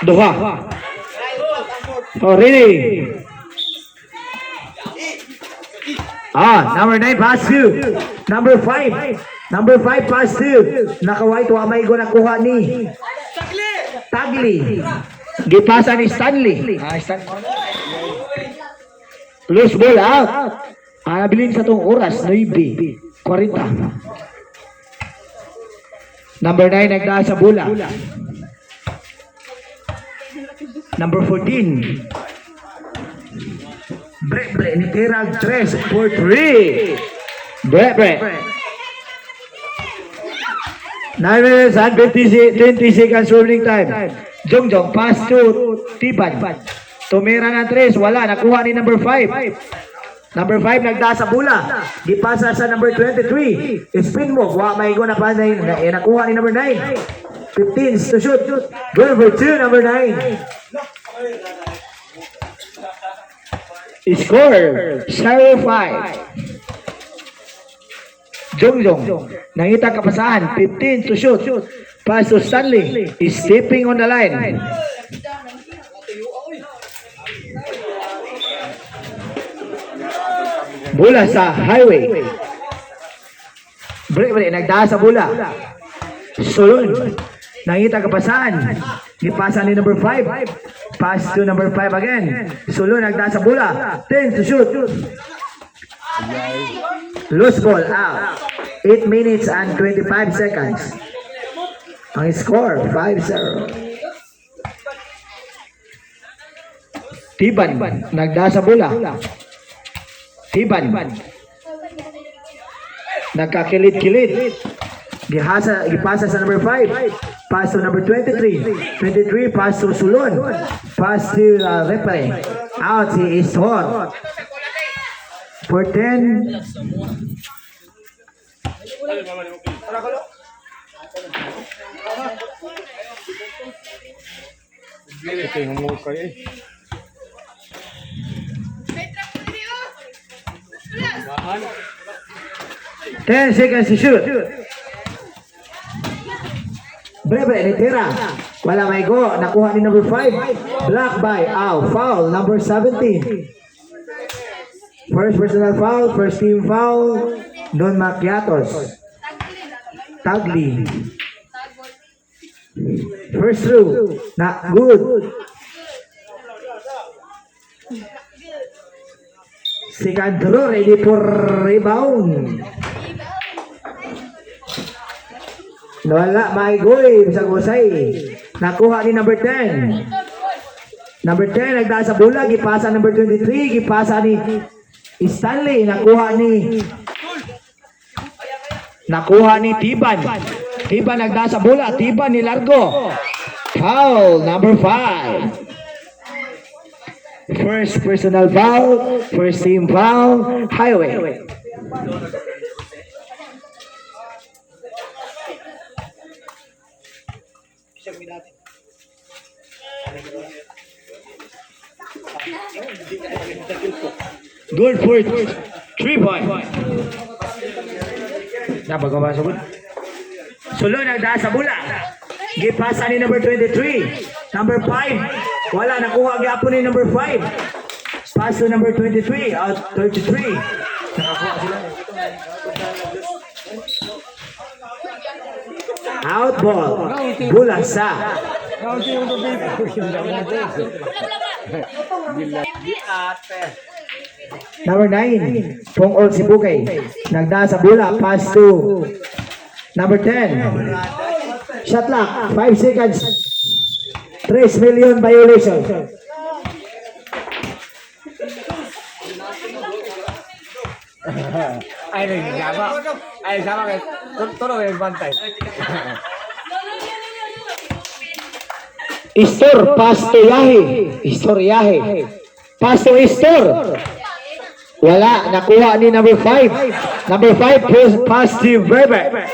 Duha. Oh, ready. Number 9 pass to. Number 5. Number 5 pass to. Naka-white wa may go nakuha ni Tagli. Gipasa ni Stanley. Loose ball out. Nabilin sa tong oras, 9:40. Number 9 nagdaan sa bola. Number 14. Bre ni Terag 3 for 3. Bre. 9 minutes and 20 seconds rolling time. Jongjong pass to Tiban. Tumira na 3, wala, nakuha ni number 5. Number 5 nagda sa bola. Gipasa sa number 23. Spin move, wa may go na pa nakuha ni number 9. 15 to shoot. Goal for 2, number 9. Score 0-5. Jongjong nangita kapasahan, 15 to shoot. Pass to Stanley, is stepping on the line. Bola sa highway. Bre nagda sa bola. Sulon nangita kapasahan, gipasa ni number 5. Pass to number 5 again. Sulon nagda sa bola, 10 to shoot. Loose ball out. 8 minutes and 25 seconds. Ang score 5-0. Tiban nagda sa bola. Tiban nagkakilit-kilit. Gipasa sa number 5. Pass to number 23. 23 pass to Sulon. Pass to Repre. Out he is hot. For 10. Ito yung mukha eh. 10 seconds to shoot. Bre ni Tira. Wala may go. Nakuha ni number 5. Block by foul. Number 17. First personal foul. First team foul. Don Macchiatos. Tagli. First through. Not good. Second throw. Ready for rebound. Wala, may goy, bisag usay. Nakuha ni number 10. Number 10, nagdaan sa bola, gipasa number 23, gipasa ni Stanley, nakuha ni Tiban. Tiban nagdaan sa bola, Tiban ni Largo. Foul, number 5. First personal foul, first team foul, highway. Good for 3 points. Nabagawa sa bola. Sulon nagdaan sa bola. Gipasa ni number 23. Number 5. Wala, nakuha gyapon ni number 5. Pass to number 23. Out 33. Nakakuha sila. Out ball. Bola sa number 9, Pong Sibukay. Nagdaan sa bola, pass to number 10. Shot clock, 5 seconds. 3 million violation. Ay, sama kayo. Tulog yung bantay. Istor, pass to Yahe. Istor, Yahe. Pass to Istor. Wala, nakuha ni number 5. Number 5, pass to Breber.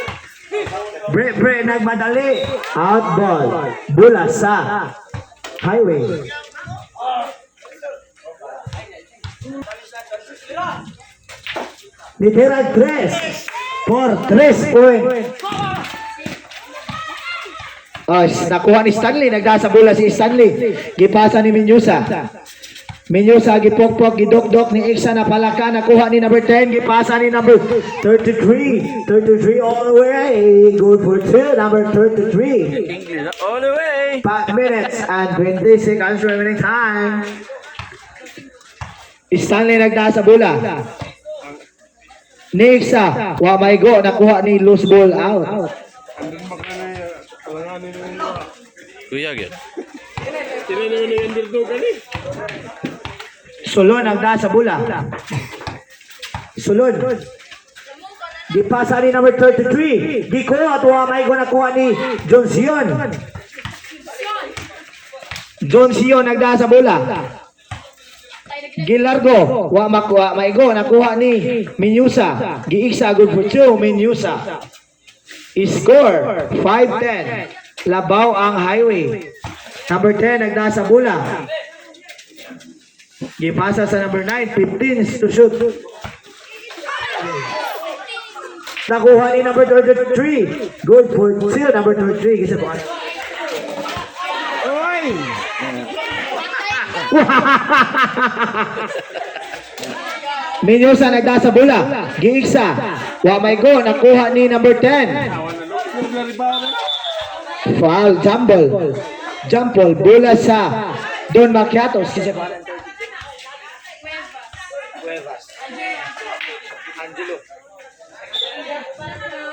Breber, nagmadali. Out ball. Bola sa highway. Literal 3 for 3 points. Nakuha ni Stanley, nagdasa bola si Stanley. Gipasa ni Minyusa. Minyusa gipokpok, gidokdok ni Iksa na palaka, nakuha ni number 10, gipasa ni number 33. 33 all the way. Good for 2, number 33. English all the way. 5 minutes and 20 seconds remaining time. Stanley nagdasa bola. Ni Iksa, wa may go, nakuha ni loose ball out. Kuya gyud. Sulon nagdasa bola. Sulon. Gipasa ni number 33. Giko at wa may go, nakuha ni John Sion. John Sion nagdasa bola. Gilargo, wa makuha, maigo, nakuha ni Minyusa. Giiksa, good for 2, Minyusa. Score, 5-10. Labaw ang highway. Number 10, nagdasa bola. Gipasa sa number 9, 15 to shoot. Nakuha ni number 33. Good for 2, number 33. Gisa po. Oy! Minyusa nagdasa bola. Giiksa. Wa may go. Nakuha ni number 10. Foul. Jumble. Jumble. Bola sa Don Maciatos.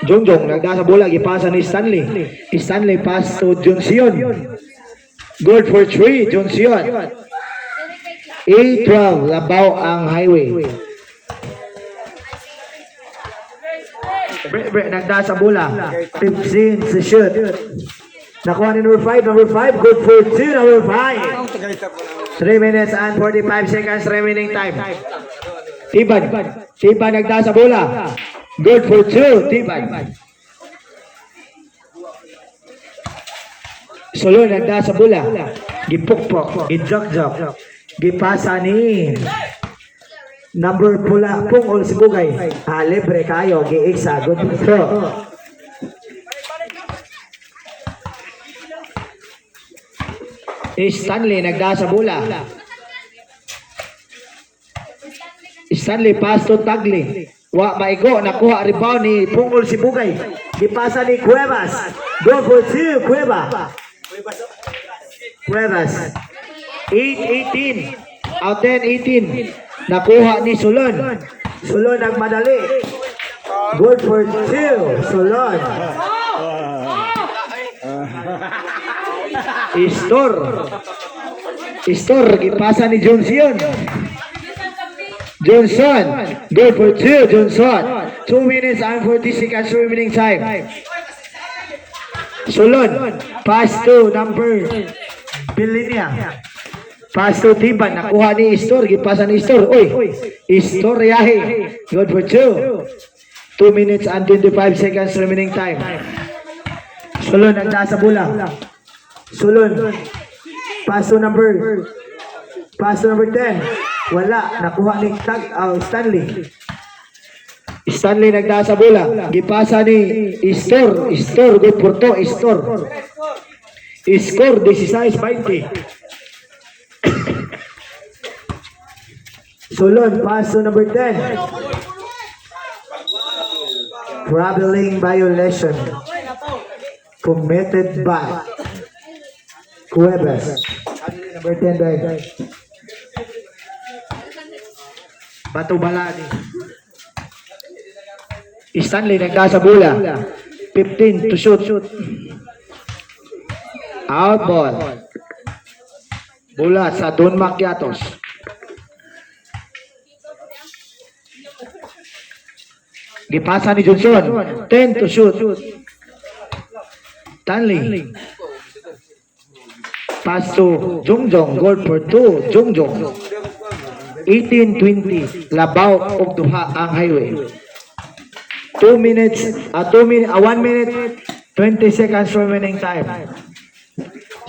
Jongjong nagdasa bola. Gipasa ni Stanley. Stanley pass to John Sion. Good for 3. John Sion. 8-12, labaw ang highway. Nagdasa bola. 15 sa shoot. Nakuha ni number 5. Number 5, good for 2. Number 5. 3 minutes and 45 seconds remaining time. Tiban. Tiban nagdasa bola. Good for 2. Tiban. Solo nagdasa bola. Gipukpok. Gijok-jok. Gipasa ni number pula Pungol Sibugay. Libre kayo. Giiksa. Good throw. Stanley nagdasa bola. Stanley pass to Tagli. Wa maigo. Nakuha rebound ni Pungol Sibugay. Gipasa ni Cuevas. Go for 2. Cuevas. 8-18. Out 10-18. Nakuha ni Sulon. Sulon nagmadali. Good for 2. Sulon. Istor. Gipasa ni Johnson. Johnson. Good for 2. Johnson. 2 minutes and 40 seconds remaining time. Sulon. Pass to number Bilinia. Pass to Tiban. Nakuha ni Istor. Gipasa ni Istor. Uy. Istor yahi. Good for 2. 2 minutes and 25 seconds remaining time. Sulon nagdasa bola. Sulon. Pass to number 10. Wala. Nakuha ni Stanley. Stanley nagdasa bola. Gipasa ni Istor. Istor. Good for 2. Istor. Score 16-20. Sulon, pass to number 10. Traveling violation committed by Cuevas. Number 10 dahil. Bato Balani. Stanley nagdasa bola. 15 to shoot. Out ball. Bola sa Don Maciatos. Gipasa ni Johnson. 10 to shoot. Stanley. Pass to Jongjong. Goal for 2. Jongjong. 18-20. Labaw og duha ang highway. 1 minute 20 seconds remaining time.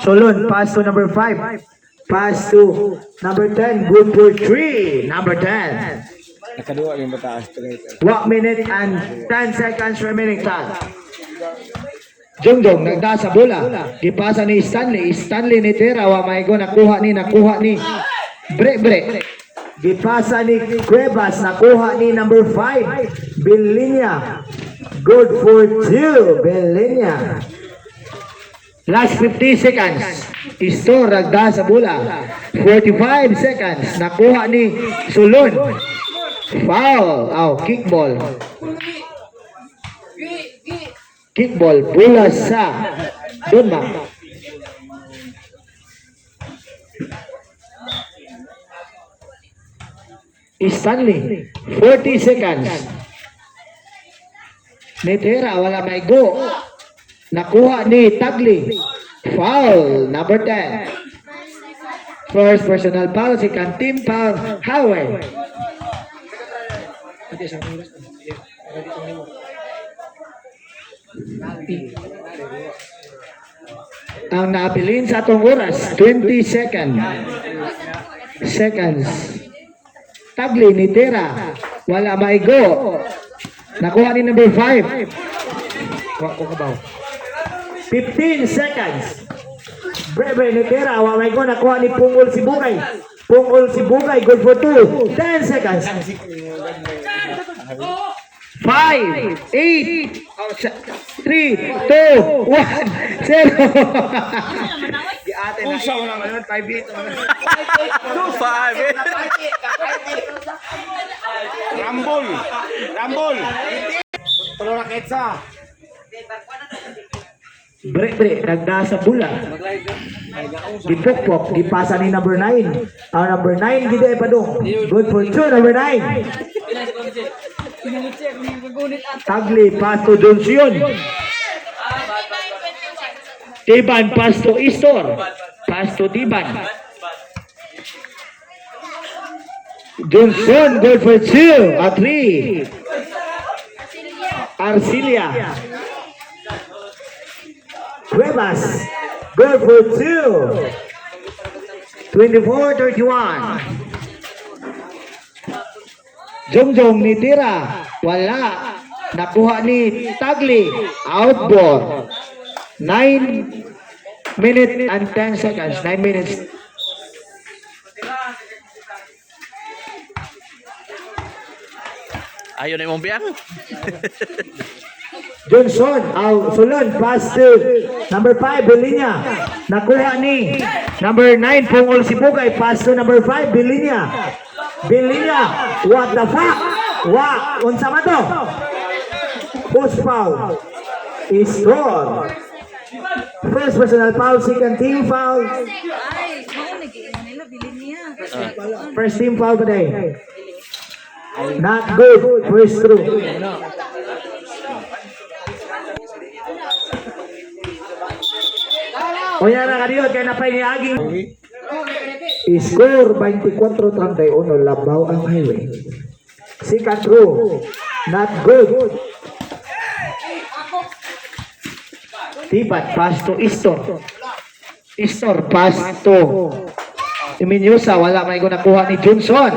Solon, pass to number 5. Pass to number 10. Good for 3. Number 10. Nakaduwa yung bataas. 1 minute and 10 seconds remaining time. Jongjong nagda sa bola. Gipasa ni Stanley. Stanley ni Tera. Wa maigo nakuha ni. Bre. Gipasa ni Cuevas. Nakuha ni number 5. Bilinya. Good for 2. Bilinya. Last 50 seconds. Istor nagda sa bola. 45 seconds. Nakuha ni Sulon. Foul. Kickball. Kickball. Bola sa Denmark. Stanley. 40 seconds. Netera. Wala may go. Nakuha ni Tagli. Foul. Number 10. First personal foul. Second team foul. Highway. Ang naabilin sa atong oras, 20 seconds. Tagli ni Tera. Wala maigo. Nakuha ni number 5. 15 seconds. Breve ni Tera. Wala maigo. Nakuha ni Pungol Sibugay. Good for 2. 10 seconds. 5, 8, 3, 2, 1, 0. Usaw na ngayon, 5-8 naman. 2-5. Rambol. Tulo na ketsa. Bre, nagda sa bula. Dipokpok, dipasa ni number 9. Ang number 9, gide pa dong. Good for 2, number 9. Tagli, pass to Johnson. Tiban, pass to Istor. Pass to Tiban. Johnson, good for 2. A 3. Arcilia. Cuevas, good for 2. 24-31. Jongjong ni Tira. Wala. Nakuha ni Tagli. Outboard. 9 minutes and 10 seconds. 9 minutes. Ayaw na yung biyang. Johnson, Sulon, pass to number 5, Bilinya. Nakuha ni number 9, Pungol Sibugay, pass to number 5, Bilinya. What the fuck? Unsa man to? Post foul. Score. First personal foul, second team foul. First team foul today. Not good. First through. O yan na kaniyot, kaya napay ni Aging. Score 24-31, labaw ang highway. Second through. Not good. Tibat, pass to Istor, pass to Iminyosa, wala may nakuha ni Johnson.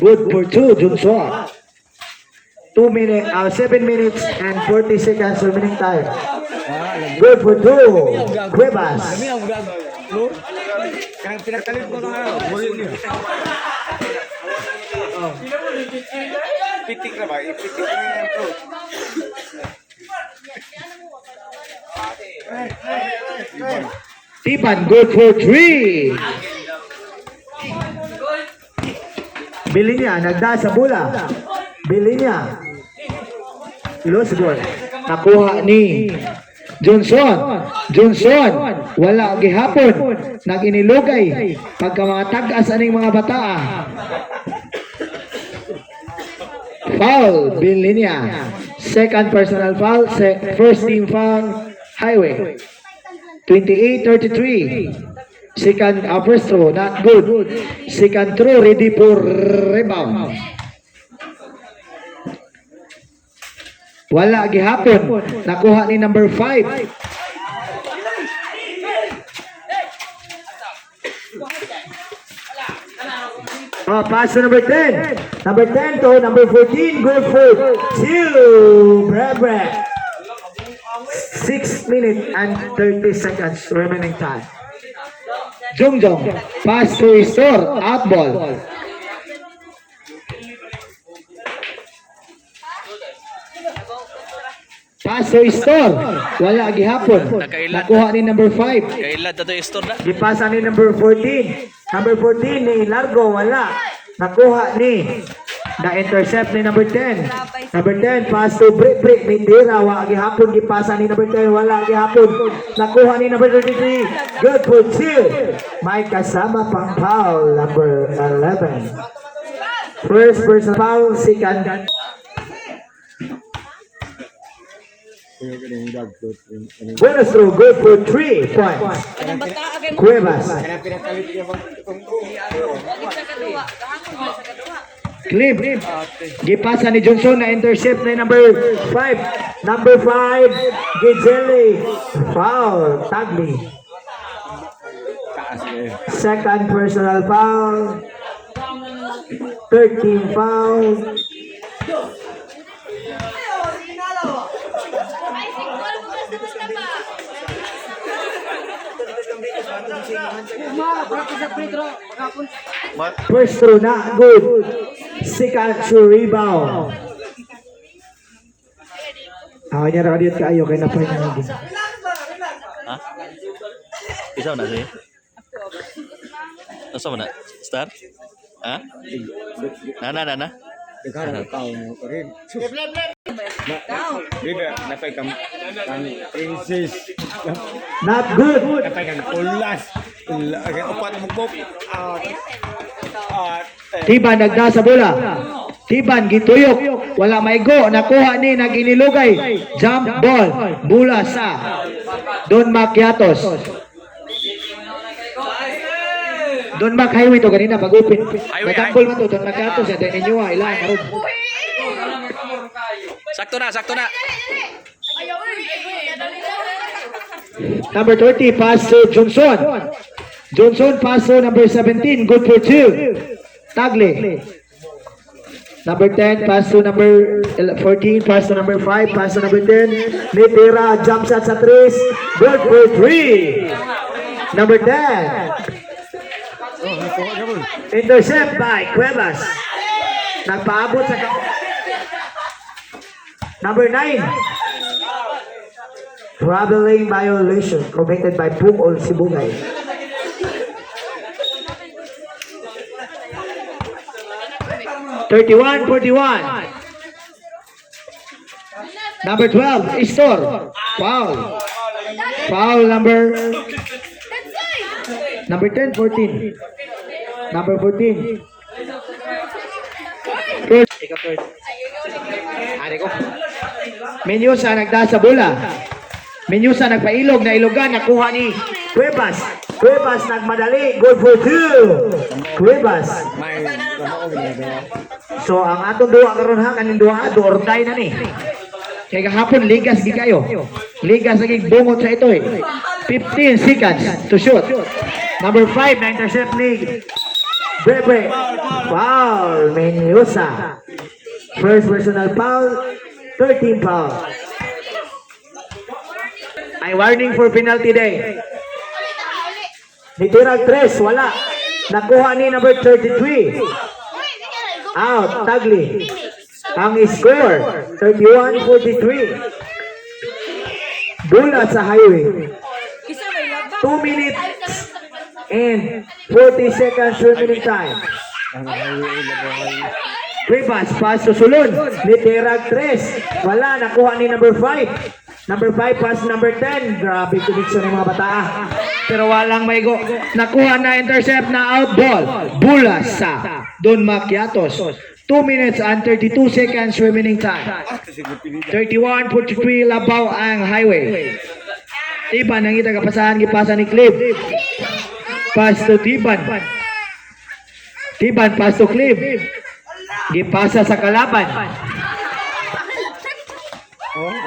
Good for 2, Johnson. 7 minutes and 40 seconds remaining time. Good for 2, Cuevas. Kaya pinagtalit ko na pitik na ba? Ipitik na yung throat. Tiban, good for 3. Bilinya, nagda sa bola. Bilinya. Lost ball. Nakuha ni Johnson, wala gihapon, naginilugay pagka mga tagas aning mga bataa. Foul, Bilinya. Second personal foul, first team foul, highway. 28-33. Second first throw, not good. Second throw, ready for rebound. Wala gihapon. Nakuha ni number 5. Pass to number 10. Number 10 to number 14. Good for 2. Brebre. 6 minutes and 30 seconds remaining time. Jungjong, pass to Istor, out ball. Pass to Istor, wala gihapon. Nakailad. Nakuha ni number 5. Kailad na to yung store na. Gipasa ni number 14. Number 14 ni Largo, wala. Nakuha ni na-intercept ni number 10. Number 10, pass to Brick ni Tira. Wala gihapon, gipasa ni number 10. Wala gihapon. Nakuha ni number 33. Good for 2. May kasama pang foul, number 11. First personal foul, second. Bonus throw, good for 3 points. Cuevas. Kaya pinakalit niya bang itong Clip. Gipasa ni Johnson na intercept na number 5. Number 5, Gizeli. Foul, Tagli. taas na yun. Second personal foul. 13 foul. First throw na good. Second throw rebound. Ako niya rakadiyot ka ayo kay napay na lagi. Ha? Isaw na sa'yo? Asa mo na? Star? Ha? Na? Nagharap tao mo pa rin. Dito, napay kang princess. Not good. Napay kang ulas. Upat mo kop. Tiban nagda sa bola. Tiban gituyok. Wala maigo. Nakuha ni naginilugay. Jump ball. Bola sa Don Macchiatos. Don Mac highway to ganina pag-open. Nagambol man to Don Macchiatos. Yan din inyo ilan karon. Sakto na. Number 30 pass to Johnson. Johnson pass to number 17. Good for 2. Tagle. Number 10 pass to number 14. Pass to number 5. Pass to number 10. Litera jump shot sa 3. Good for 3. Number 10. Intercept by Cuevas. Nagpaabot sa number 9. Traveling violation committed by Pumol Sibugay. (31-41). Number 12, Istor. Foul. Foul number 10, 14. Number 14. Menyusa nagda sa bola. Menyusa nagpailog na ilogan. Nakuha ni Cuevas. Cuevas nagmadali. Good for 2. Cuevas. May kamao ginagawa. So ang atong duwa karon ha kaning duwa do or die na ni. Kaya kahapon ligas gi kayo. Ligas lagi bungot sa ito eh. 15 seconds to shoot. Number 5 na intercept ni Breve. Foul Menyusa. First personal foul. 13 foul. Ay warning for penalty day. Nitirag 3, wala. Nakuha ni number 33. Out, Tagli. Ang score, 31-43. Bola sa highway. 2 minutes and 40 seconds remaining time. Cuevas, pass to Sulon. Nitirag 3. Wala, nakuha ni number 5. Number 5, pass number 10. Grabe connection ng mga bata. Pero walang maigo. Nakuha na intercept na out ball. Bola sa Don Macchiatos. 2 minutes and 32 seconds remaining time. 31-43 Labaw ang highway. Tiban ang ita kapasahan gipasa ni Cliff. Pass to Tiban. Tiban pass to Cliff. Gipasa sa kalaban.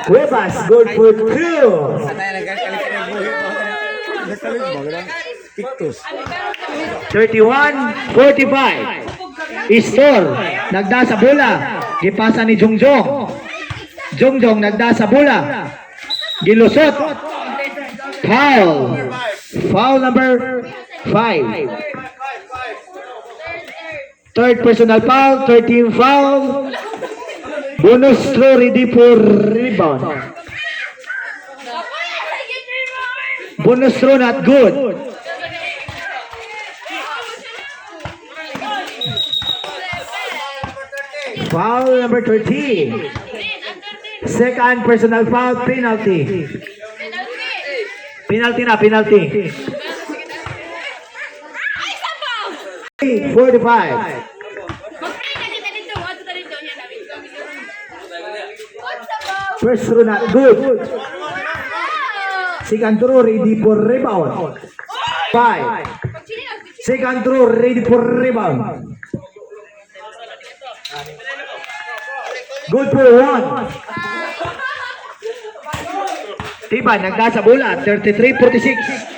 Cuevas, good for 2. Atay nagkakalit ng buhay mo. Nagkalit ba? Ganang pictus. 31-45. Istor, nagda sa bola. Gipasa ni Jongjong. Jongjong nagda sa bola. Gilusot. Foul. Foul number 5. Third personal foul, 13 foul. Bonus throw ready for rebound. Bonus throw not good. Foul number 13. Second personal foul, penalty. Penalty na, penalty. 45. First throw not good. Second throw ready for rebound. 5. Second throw ready for rebound. Good for 1. Tiban, nagkasa bola. 33-46.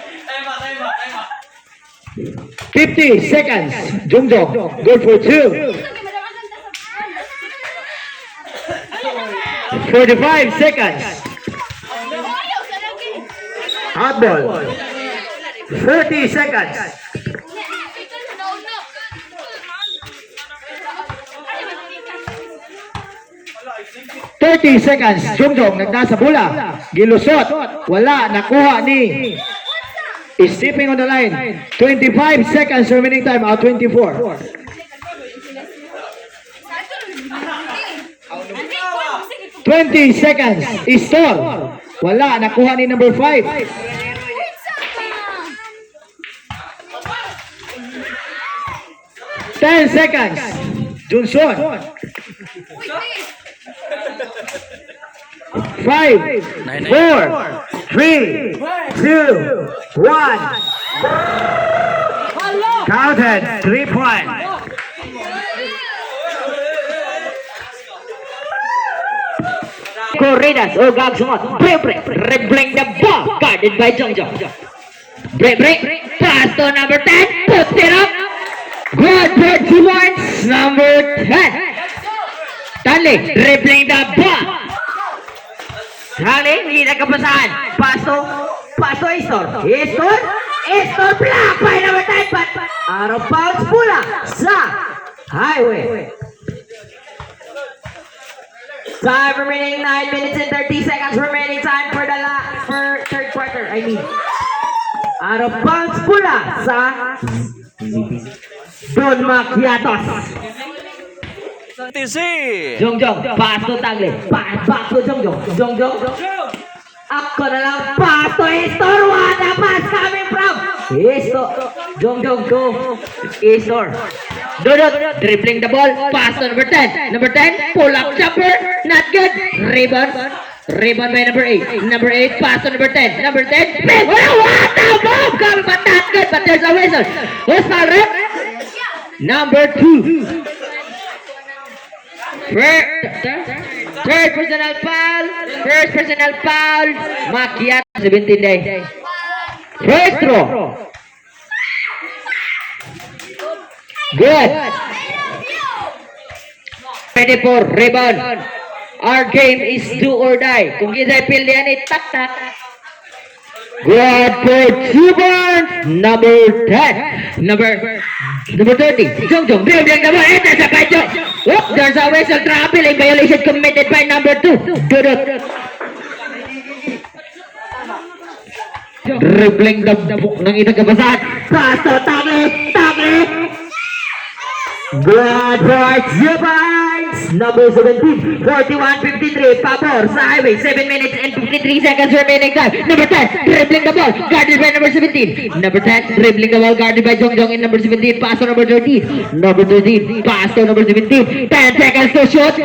50 seconds. Jungjong. Good for 2. 45 seconds. Hot ball. 30 seconds. 30 seconds. Jungjong nagdasa bola. Gilusot. Wala. Nakuha ni. Is stepping on the line. 25 seconds remaining time. Out 24. 20 seconds. Istor. Wala. Nakuha ni number 5. 10 seconds. Johnson. 5, 4, 3, 2, 1. Counted. 3 points. Corridas, Ogag Sumot, break, dribbling the ball, guarded by Jongjong. Break, pass to number 10, puts it up. Good for 2 points, number 10. Stanley, dribbling the ball. Stanley, hindi nagkapasahan. Paso, Estor, block by number 10, but out of bounds pula sa highway. Time remaining 9 minutes and 30 seconds remaining time for third quarter. Out of bounds pula sa Don Maciatos. Jongjong, pass to Tagle. Back to Jongjong. Ako na lang, pass to Estor. What a pass coming from Estor. Jongjong go. Estor. Dodot, dribbling the ball, pass to number 10. Number 10, pull up jumper, not good. Rebound by number 8. Number 8, pass to number 10. Number 10, big, what a move, coming, but not good, but there's a whistle. Whistle, rep. Number 2. First personal foul, Makiat, 17 day. First throw. Good. Ready for rebound. Our game is do or die. Kung kita pilihan ay tak. Good for 2 points. Number 10. Number 30. Jongjong. Dribbling the ball. Enter sa Pajo. Oh, there's a whistle. Trouble. A violation committed by number 2. Dudot. Dribbling the book ng itong kabasahan. Pasto. Tagle. Good for 2 points. Number 17, 41-53, Pabor sa highway, 7 minutes and 53 seconds remaining time. Number 10, dribbling the ball, guarded by number 17. Number 10, dribbling the ball, guarded by Jongjong in number 17. Pass to number 13. Number 13, pass to number 17. 10 seconds to shoot.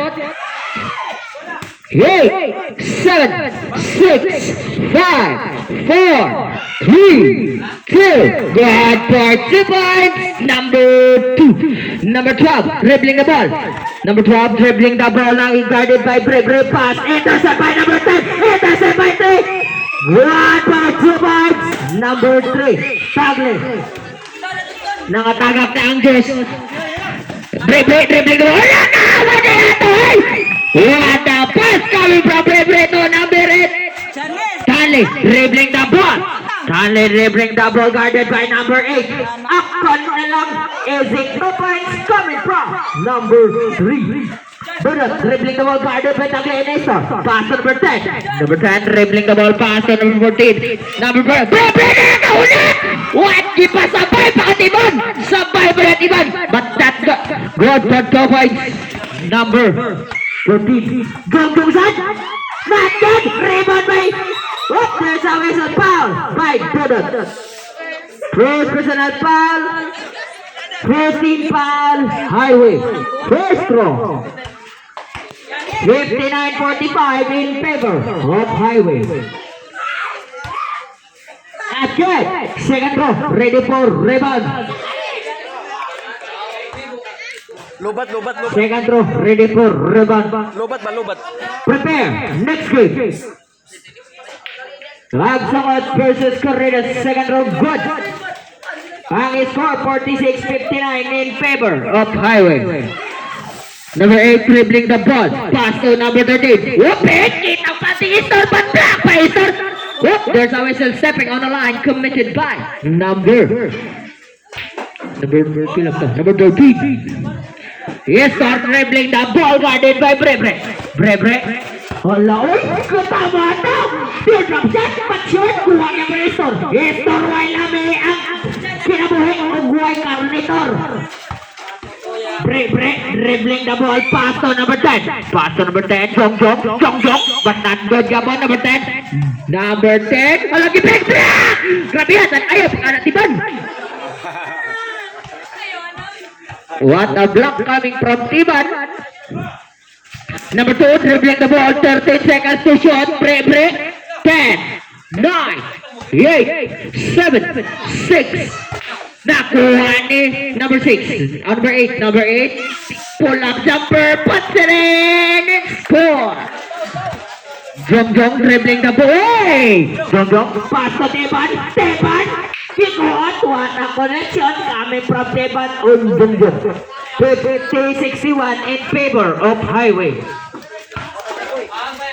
8, 7, 6, 5, 4, 3, 2. Good for 2 points. Number 2. Number 12, dribbling the ball. Number 12, dribbling the ball. Now guarded by Brebre. Pass. Intercept by number 10. Intercept by 3. Good for 2 points. Number 3, Tagle. Nakatagap na ang Diyos. Brebre, dribbling the ball. Wala na! What a pass coming from Brebre to number 8. Stanley dribbling the ball. Stanley dribbling the ball guarded by number 8. Akon na lang. Easy 2 points coming from number 3. Bunot dribbling the ball guarded by Tagle Nestor. Pass to number 10. Number 10 dribbling the ball pass to number 14. Number 4. What? Di pa sabay pa Tiban. Sabay pa Tiban. But that's good for 2 points. Number 14. Gong San. Not good. Rebound by. Oh, there's a whistle foul by Bunot. First personal foul. 15 foul. Highway. First throw. 59-45 in favor of Highway. That's good. Second throw. Ready for rebound. Lobat. Second throw. Ready for rebound. Lobat. Prepare. Next game. Lagsamot versus Corridas. Second row. Good. Ang score 46-59 in favor of Highway. Number 8 dribbling the ball. Pass to number 13. Whoop it! Kita pati Istor, but black by Istor. Whoop! There's a whistle stepping on the line committed by number 13. Istor dribbling the ball guarded by Brebre. Hala, uy! Katama na! Drop shot, but short. Kuha niya ba Istor? Istor, wala may ang kinabuhay ang buhay Carnitor. Dribbling the ball, pass to number 10. Jong, but not good gabon, number 10. Number 10, lagi break. Grabe yan, ayaw, anak Tiban. What a block coming from Tiban. Number 2, dribbling the ball, 13 seconds to shoot. 10, 9, 8, 7, 6. Nakuha ni number 6. Number 8. Pull up jumper. Puts it in. Score. Jong dribbling the ball. Hey! Jong. Pass to Teban. Kikuha. What a connection coming from Teban on Jong. 50-61 in favor of Highway.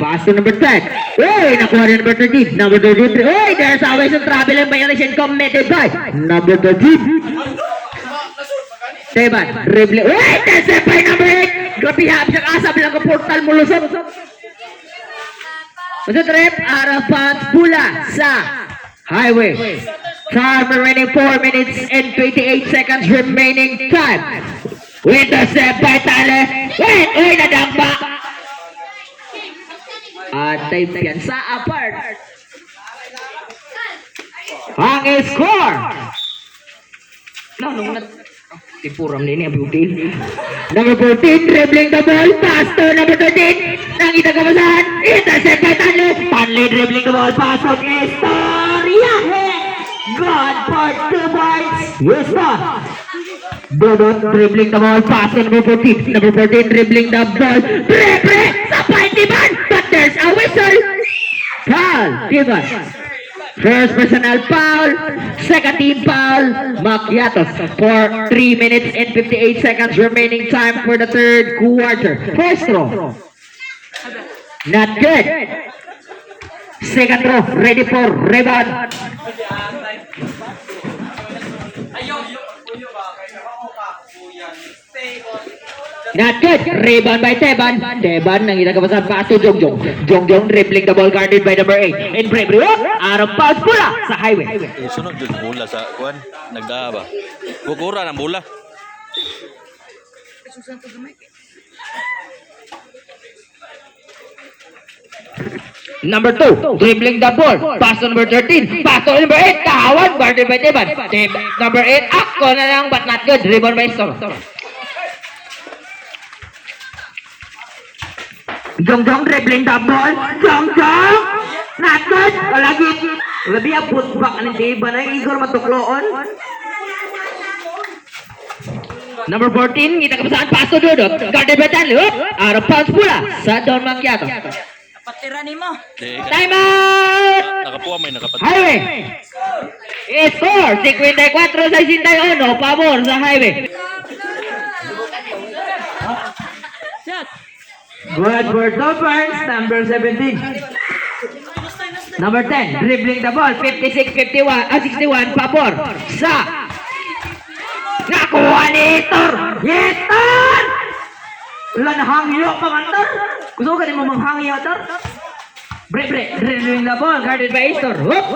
Pass to number 10. Hey, nakuha rin number 13. Number 13. Hey, there's always a travel and violation committed by number 13. Teban, dribbling. Hey, that's it by number 8. Grabe hap sa asap lang ang portal mo lusot. Masud rep, out of bounds, pula sa Highway. Time remaining 4 minutes and 28 seconds remaining time. With the step by Tale. Wait, uy, nadamba. Atay piyansa apart. Ang score. Nung tipuram din ang beauty. Number 14 dribbling the ball. Pass to number 13. Nang itagabasan. Intercept by Tanley. Tanley dribbling the ball. Pass to Historia. God for 2 points. Houston. Dodot dribbling the ball. Pass to number 14. Number 14 dribbling the ball. Pre. Sapay Tiban. But there's a whistle. Foul. Tiban. First personal foul. Second team foul. Macchiatos for 3 minutes and 58 seconds remaining time for the third quarter. First throw. Not good. Second throw. Ready for rebound. Not good. Rebound by Teban. Teban nang itagabasan pass to Jong. Jong dribbling the ball guarded by number 8. And Brebre. Out of bounds pula sa Highway. Sunod yung bola sa kuan. Nagdaa ba? Kukura ng bola. Number 2, dribbling the ball. Pass to number 13. Pass to number 8. Kahawan guarded by Teban. Number 8. Ako na lang but not good. Rebound by Storm. Jong dribbling the ball. Jong. Not good. Lagi. Labi ang putbak ng Teban ay Igor matukloon. Number 14, kita kebesaran pass to Dodot. Guarded by Tanley. Out of bounds pula sa Don Macchiato. Patira ni mo. Time out! Nakapuha may nakapatid. Highway! Score 54-61 pabor sa Highway. Good for 2 points, number 17. Number 10, dribbling the ball. 61, pabor. Sa. Nakuha ni Hitor. Hitor! Wala na hangyo pa man, Tor. Gusto ka din mo manghangyo, Tor? Break. Dribbling the ball. Guarded by Hitor. Whoop!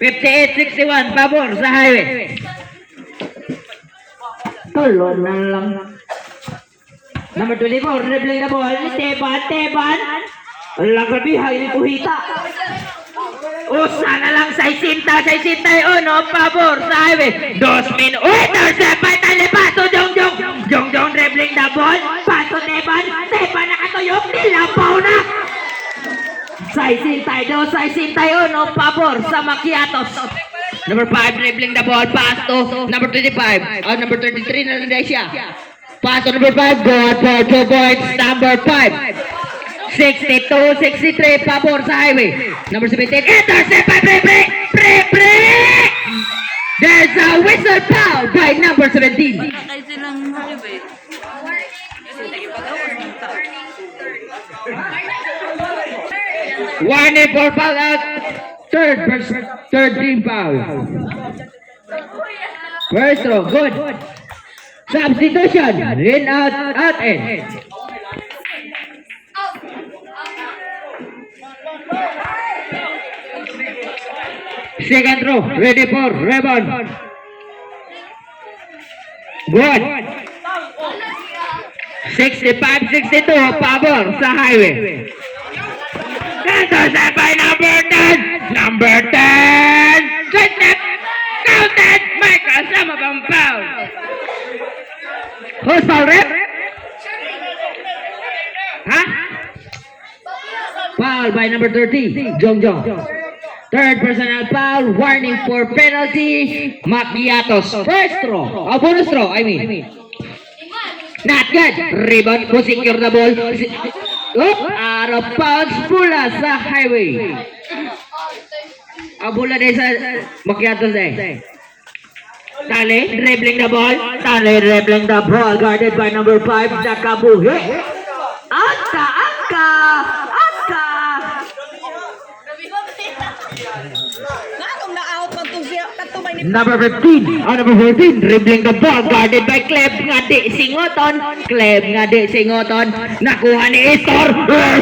.58-61, pabor sa highway. Tulon na lang. Number 24, dribbling the ball. Teban. Walang grabihay ni Kuhita. Sana lang sa isinta. No, pabor sa highway. 2 minutos. Intercept by Talipato. Jong dribbling the ball. Paso Teban nakatuyok. Nilampaw na. Sa isintay. No, pabor sa Macchiatos. Number 5, dribbling the ball. Pass to number 25. Number 33 na rin siya. Pass to number 5. Good for 2 points. Number 5. 62-63, pabor sa highway. Number 17, intercept by Pre. There's a whistle foul by number 17. Kahit silang highway. Warning for foul out. Third team foul. First throw, good. Substitution, in out in. Second throw, ready for rebound. Good. 65-62, pabor sa highway. Intercept by number 10. Number 10. Counted. May kasama bang foul? Who's foul, ref? Ha? Foul by number 30. Jong. Third personal foul. Warning for penalty. Macchiatos. First throw. Bonus throw, I mean. Not good. Rebound to secure the ball. Out of bounds. Bola sa highway. Bola din sa Macchiatos eh. Tali, dribbling the ball. Guarded by number 5. Nakabuhi. Angka. Number 15, number 14, dribbling the ball, guarded by Kleb, ngadi singoton, nakuha ni Hitor, by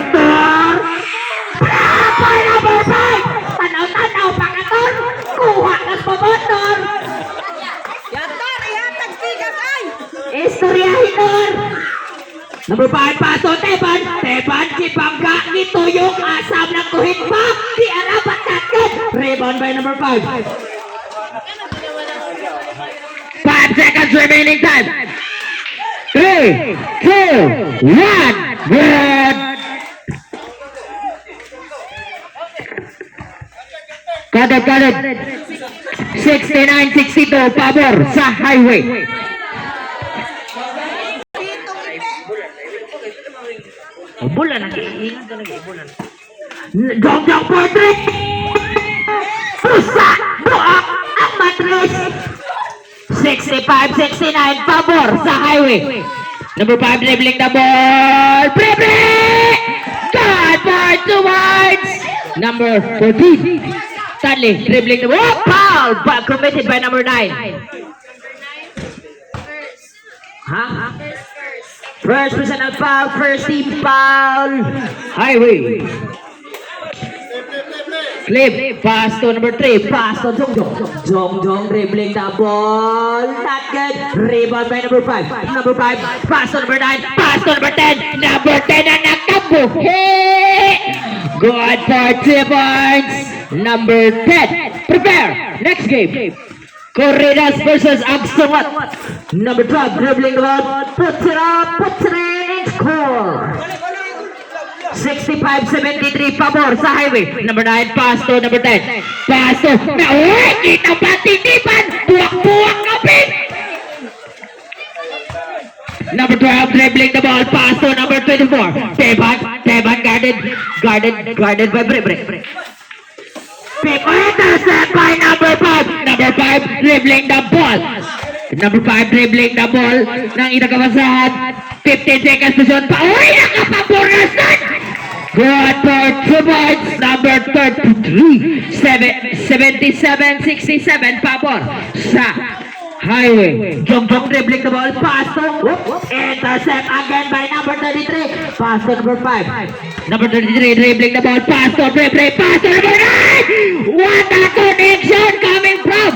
number 5, tanaw, pangaton, kuha ng pamotor, istorya Hitor, number 5, paso, Teban, si Bangga, nito yung asam ng kuhit pa, di arapat natin, rebound by number 5. 5 seconds remaining time. 3, 2, 1. Good. Kadad. 69-62, pabor sa highway. Bulan na. Jong for 3. Pusa. Buak. Ang matris. 65-69, pabor sa highway. Number 5, dribbling the ball. Pre! God for 2 points. Number 14, Stanley, dribbling the ball. Foul, committed by number 9. First personal foul, first team foul. Highway. Clip, pass to number 3, pass to Jong, dribbling the ball, not good, rebound by number 5, pass to number 9, pass to number 10, number 10 na nakabuhi, good for 2 points, number 10, prepare, next game, Corridas versus Absungat, number 12, dribbling the ball, puts it in, score. 65-73, pabor sa highway. Number 9, pass to number 10. Pass to, kita ba titipan? Buwak-buwak kapit! Number 12, dribbling the ball. Pass to number 24. Teban guarded by Bre. Pick intercept by number 5. Number 5 dribbling the ball. Number 5 dribbling the ball ng inagawasahan. 15 seconds to shoot pa. Uy, nakapaburasan! Good for 2 points. Number 33. 77-67 pabor sa Highway. Jong dribbling the ball. Pass to. Intercept again by number 33. Pass to number 5. Number 33 dribbling the ball. Pass to Bre. Pass to number 9. What a connection coming from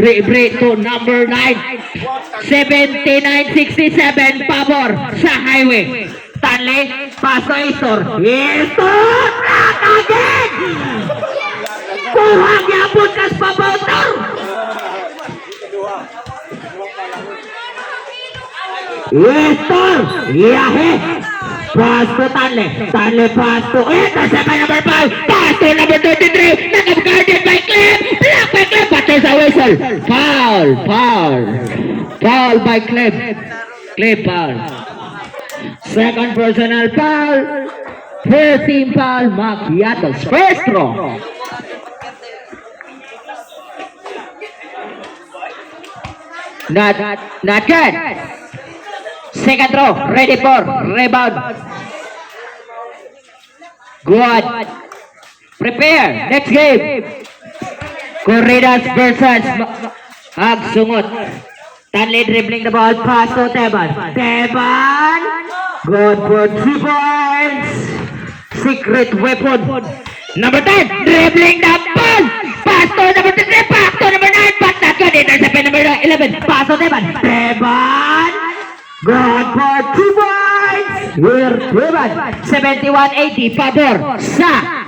Bre to number 9. 79-67 pabor sa Highway. Stanley, pass to Istor. Istor! Rock again! Kuhang yapon kas pabautor! Istor! Yahe! Pass to Stanley. Stanley pass to intercept by number 5. Pass to number 33. Nag-guarded by Clem. Block by Clem. Batters a whistle. Foul. Foul by Clem. Clem foul. Second personal foul. First team foul. Macchiatos. First throw. Not good. Second throw. Ready for rebound. Good. Prepare. Next game. Corridas versus Agsungot. Stanley dribbling the ball. Pass to Teban. Good for 3 points. Secret weapon. Number 10. Dribbling the ball. Pass to number 3. Back to number 9. But not good. Intercept by number 11. Pass to Teban. Good for 2 points. We're Teban. 71-80. Pabor sa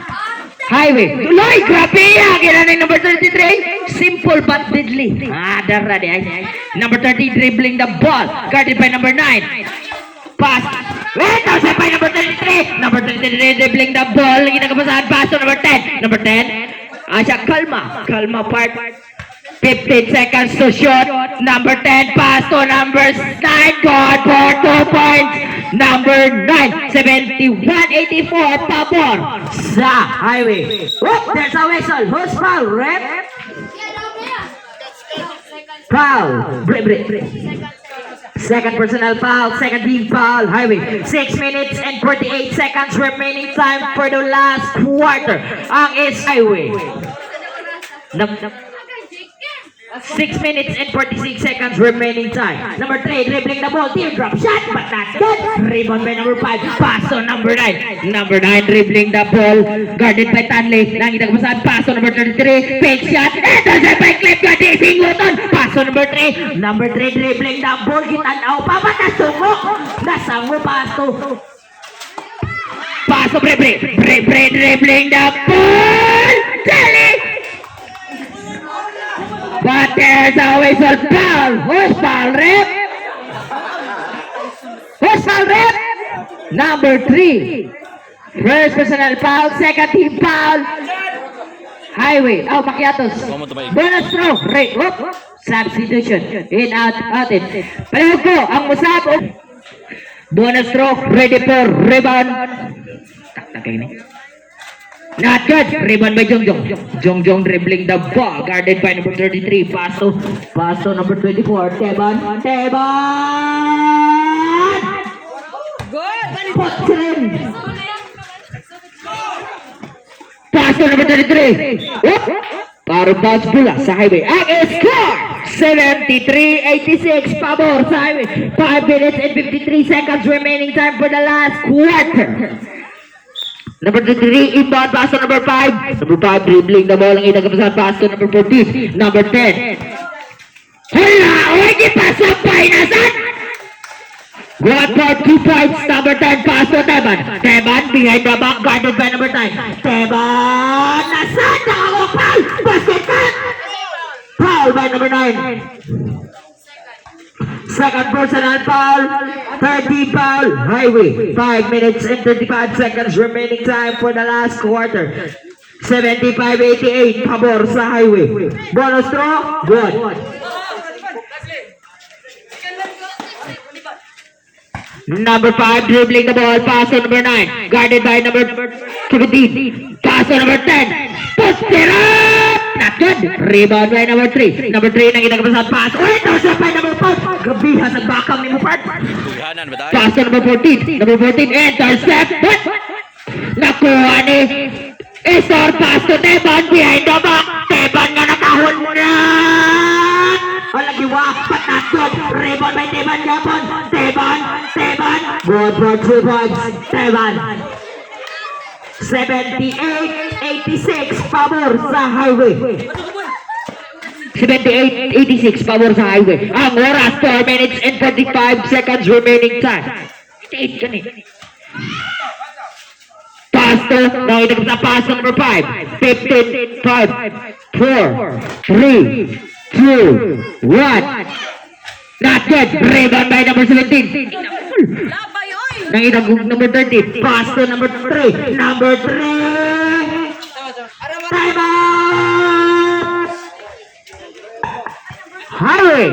Highway. Tuloy. Grabe yan. Ginanay number 33. Simple but deadly. Dara di ay. Number 30 dribbling the ball. Guarded by number 9. Pass. Intercept by number 33. Number 33 dribbling the ball. Ginagabasahan. Pass to number 10. Number 10. Asya Kalma. Kalma part. 15 seconds to shoot. Number 10. Pass to number 9. Good for 2 points. Number 9. 71-84. Pabor sa Highway. There's a whistle. Who's foul? Rep? Foul. Bre. Second personal foul. Second team foul. Highway. 6 minutes and 48 seconds remaining time for the last quarter. Ang is Highway. 6 minutes and 46 seconds remaining time. Number 3 dribbling the ball. Teardrop shot but not good. Rebound by number 5. Pass to number 9. Number 9 dribbling the ball. Guarded by Stanley. Nakita ko saan. Pass to number 33. Fake shot. Intercept by Clip. Gadising Luton. Pass to number 3. Number 3 dribbling the ball. Gitanaw pa ba? Nasungo. Pass to Bre. Dribbling the ball. Stanley. But there's always a foul. Who's foul, Rep? Number 3. First personal foul. Second team foul. Highway. Macchiatos. Bonus throw. Substitution. In, out, in. Pareho ko ang musab. Bonus throw. Ready for rebound. Takay ni. Not good. Rebound by Jongjong. Jongjong dribbling the ball. Guarded by number 33. Pass to number 24. Teban. Good. Pass to number 33. Para bounce bola sa Highway. Ang score 73-86. Pabor sa Highway. 5 minutes and 53 seconds remaining time for the last quarter. Number 3, inbound pass to number 5. Number 5, dribbling the ball. Ang inagapasan pass to number 14. Number 10. Hala! Hindi pa sabay na saan? Good for 2 points. Number 10, pass to Teban. Teban, behind the back, guarded by number 9. Teban! Nasaan? Nakako foul! Basket cut! Foul by number 9. Second personal foul. Third team foul. Highway. 5 minutes and 35 seconds remaining time for the last quarter. 75-88. Pabor sa Highway. Bonus throw. Good. Number 5 dribbling the ball. Pass to number 9. Guarded by number 17. Pass to number 10. Puts it up! Not good. Rebound by number 3. Number 3 nang itagpasan pass. Oh, intercept by number 5. Gabihan sa bakang ni Mupart. Tuganan ba tayo? Pass to number 14. Number 14 intercept. But nakuha ni Estor. Pass to Teban behind the back. Teban nga nakahon mo na. Alagiwa, but not good. Rebound by Teban Japon. Teban. Good for 3 points. Teban. 78-86 pabor sa highway. 78-86 pabor sa highway. Ang oras 4 minutes and 45 seconds remaining time. 8 ka ni. Pass to, nakita ko sa pass number 5. 15, 5, 4, 3, 2, 1. Not good. Rebound by number 17. Nakita ko number 30. Pass to number 3. Number 3. Time out! Highway.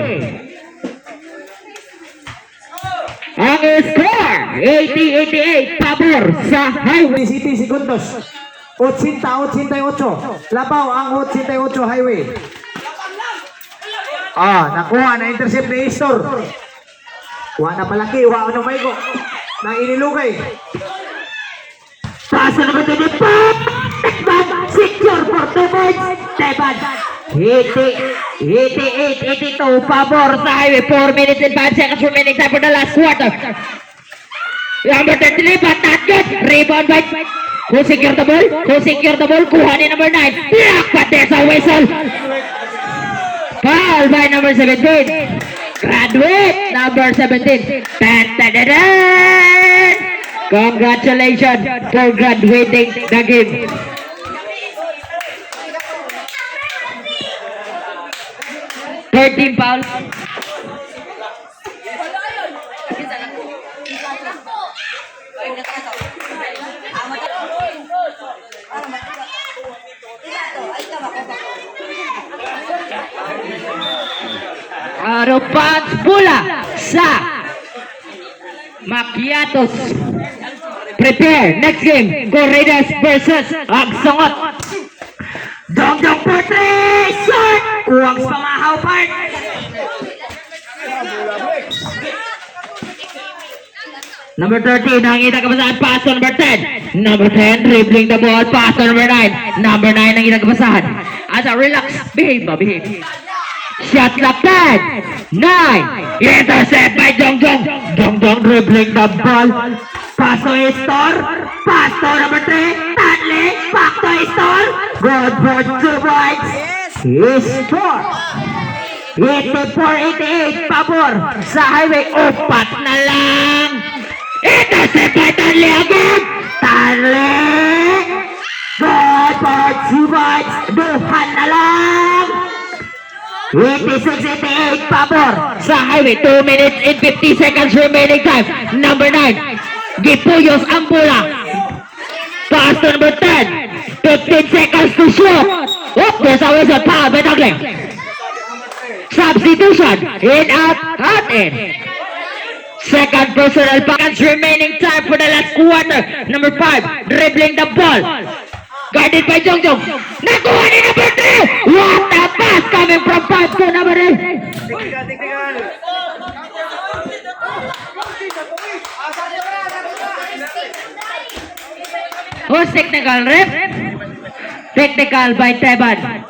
Ang score 80-88 pabor sa highway. City segundos. 80-88. Labaw ang 88 highway. Nakuha na intercept ni Estor. Wa na palaki, wa ano may go. Nang inilugay. Pass na naman din po. Teban, secure for 2 points. Teban, 88-82 pabor sa highway. 4 minutes and 5 seconds remaining time for the last quarter. Number 33, but not good. Rebound by who secure the ball? Kuha ni number 9. Block, but there's a whistle. Foul by number 17. Graduate number 17. Tan-tan-tan-tan. Congratulations for graduating the game. Thirteen fouls. Arupans bola sa Macchiatos. Prepare, next game, Corridas versus Agsongot. Dong for 3, shot! Kuwang pamahaw part. Number 13, nakita kabasahan, pass to number 10. Number 10, dribbling the ball, pass to number 9. Number 9, nakita kabasahan. Asa, relax, behave. Shot clock 10, 9, intercept by Jongjong. Jongjong dribbling the ball. Pass to Estor. Pass to number 3. Stanley. Back to Estor. Good for 2 points. Estor. 84-88 pabor sa highway. Upat na lang. Intercept by Stanley again. Stanley. Good for 2 points. Duhan na lang. 86-88 pabor sa highway. 2 minutes and 50 seconds remaining time. Number 9. Gipuyos ang bola. Pass to number 10. 15 seconds to shoot. Oh, there's a whistle. Foul by Tagle. Substitution. In, out, in. Second personal seconds remaining time for the last quarter. Number 5. Dribbling the ball. Guarded by Jongjong. Nakuha ni number 3. What a pass coming from 5 to number 8. Who's technical, ref? Technical by Teban.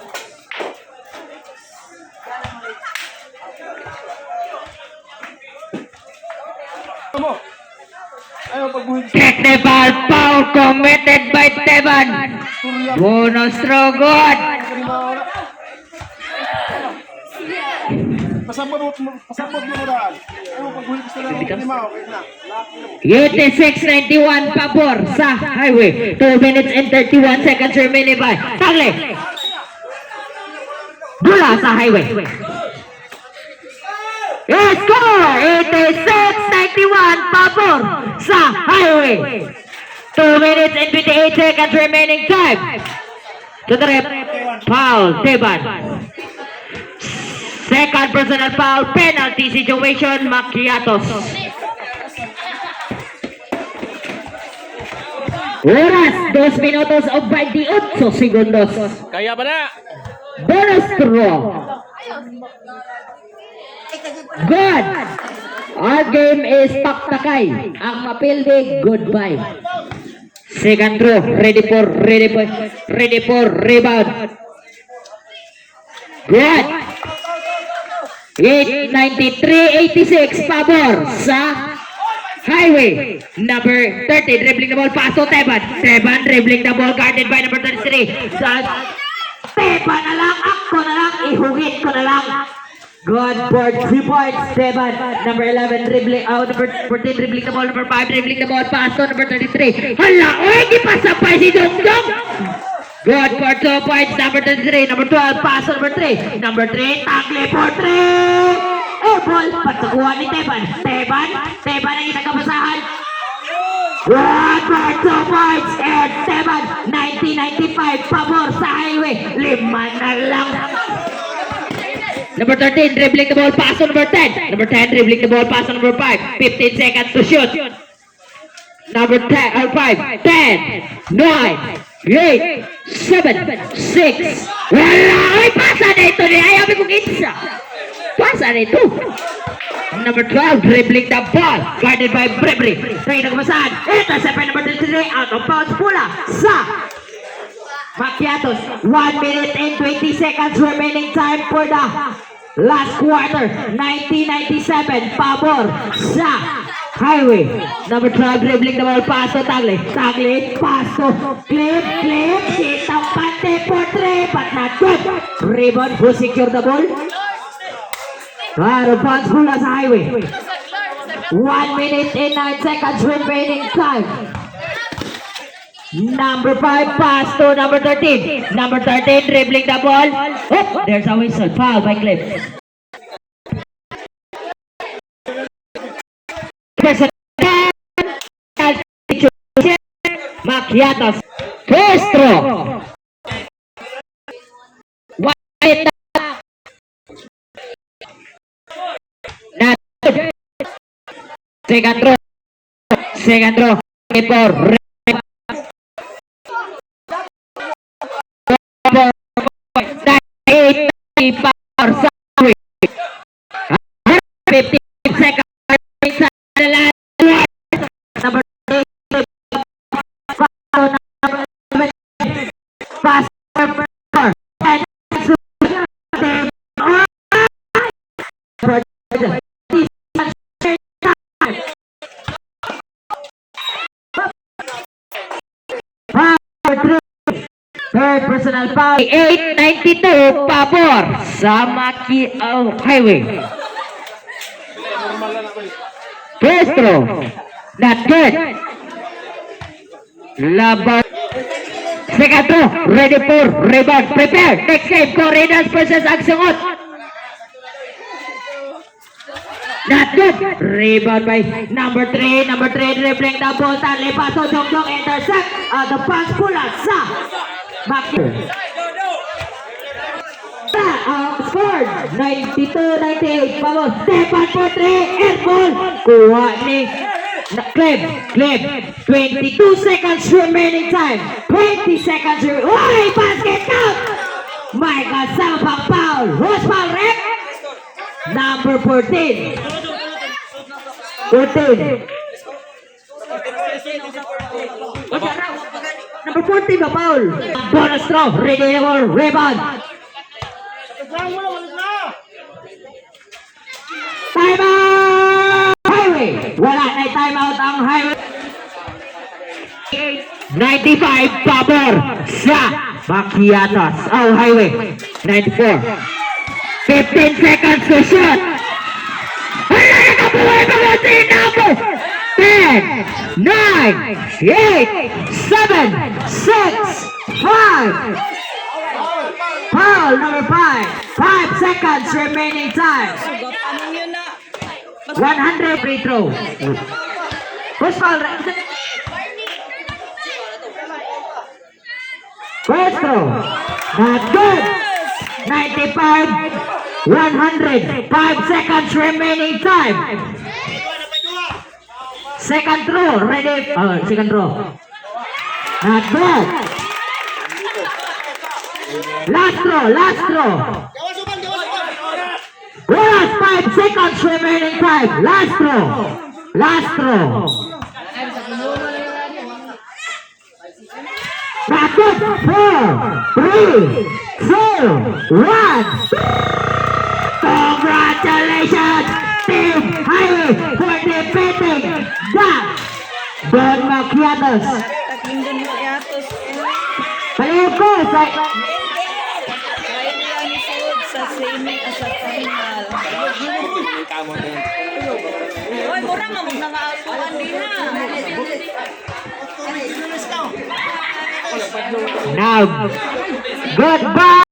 Technical foul committed by Teban. Bonus throw good. Pasambot mo dahil. Ayaw paghulit gusto lang ng lima, okay na. 86-91 pabor sa highway. 2 minutes and 31 seconds remaining by Tagle. Bola sa highway. Score 86-91 pabor sa highway. 2 minutes and 58 seconds remaining time. To the ref, foul, Teban. Second personal foul, penalty situation, Macchiatos. Oras, 2 minutos o 28 segundos. Kaya pa na. Bonus throw. Good. Our game is taktakay. Ang mapildi, goodbye. Second throw, ready for rebound. Good. 893-86 pabor sa Highway. Number 30, dribbling the ball, pass to Teban. Teban dribbling the ball, guarded by number 33. Teban na lang, ako na lang, ihugit ko na lang. Good for 3 points, Teban. Number 11, dribbling, number 14, dribbling the ball, number 5, dribbling the ball, pass to number 33. Hala, oy, di pa sapay si Dongdong. Good for 2 points, number 33, number 12, pass to number 3. Number 3, tackle for 3. Oh, ball, pagkakuha ni Teban. Teban ang itagabasahan. Good for 2 points, and Teban, 1995, pabor sa Highway. 5 na lang. Number 13, dribbling the ball, pass to number 10. Number 10, dribbling the ball, pass to number 5. 15 seconds to shoot. Number 10, 5, 10, 9, 8, 7, 6. Wala! Ay, pasa na ito niya. Ayaw mo kong isa. Pasa na ito. Number 12, dribbling the ball. Guarded by Brebri. Tingin na kumasahan. Intercept by number 33. Out of bounds pula sa Macchiatos. 1 minute and 20 seconds remaining time for the last quarter. 1997. Pabor sa Highway. Number 12, dribbling the ball, pass to Tagle. Tagle, pass to Clip. Sitang pante for 3, but not good. Rebound, who secure the ball? Out of bounds mula sa Highway. 1 minute and 9 seconds remaining time. Number 5, pass to number 13. Number 13, dribbling the ball. Oh, there's a whistle. Foul by Clip. Macchiatos. First throw. Second throw. For third personal foul. 892 pabor sa Highway. First throw, not good. Laban. Second throw, ready for rebound. Prepare. Next game, Corridas versus Agsungot. Not good. Rebound by number 3. Number 3 dribbling the ball. Tanli paso. Dongdong intercept. The pass pula sa scored 92-98. Pabor. Tepan for 3. Airball. Kuha ni Clip. 22 seconds remaining time. 20 seconds remaining. Why? Basket count. My God, Salpang foul. Who's foul, rep? Number 14. Number 14 ba foul? Bonus throw. Ready for rebound. Time out! Highway. Wala na time out ang Highway. 95 pabor sa Macchiatos. Oh, Highway. 94. 15 seconds to shoot. Hala, nakabuhay pa mo si Napo. 10, 9, 8, 7, 6, 5. Foul number 5. 5 seconds remaining time. 100 free throw. Who's foul? First throw. Not good. 95, 100. 5 seconds remaining time. Second throw. Ready? Second throw. Not bad. Last throw. Last 5 seconds remaining time. Last throw. Bracket 4, 3, 2, 1. Congratulations, Team Highway, for defeating the Don Macchiatos. Balik ko sa sa semi sa final. Oy, mura nga mo nga atuan din ha. now. Goodbye.